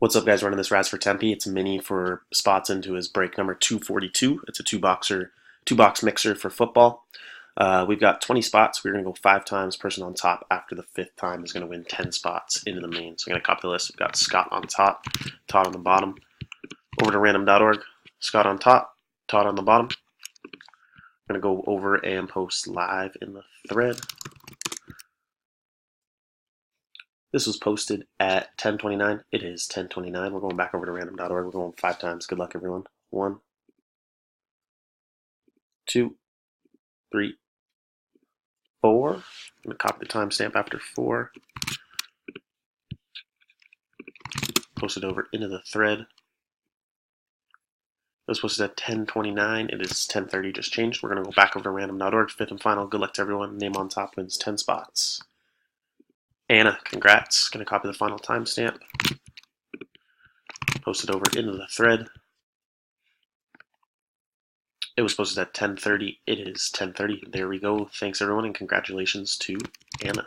What's up, guys? Running this Raz for Tempe. It's a mini for spots into his break number 242. It's a two box mixer for football. We've got 20 spots. We're going to go 5 times. Person on top after the 5th time is going to win 10 spots into the main. So I'm going to copy the list. We've got Scott on top, Todd on the bottom. Over to random.org. Scott on top, Todd on the bottom. I'm going to go over and post live in the thread. This was posted at 10:29. It is 10:29. We're going back over to random.org. We're going 5 times. Good luck, everyone. 1, 2, 3, 4. I'm going to copy the timestamp after 4. Post it over into the thread. It was posted at 10:29. It is 10:30. Just changed. We're going to go back over to random.org. 5th and final. Good luck to everyone. Name on top wins 10 spots. Anna, congrats. Going to copy the final timestamp. Post it over into the thread. It was posted at 10:30. It is 10:30. There we go. Thanks, everyone, and congratulations to Anna.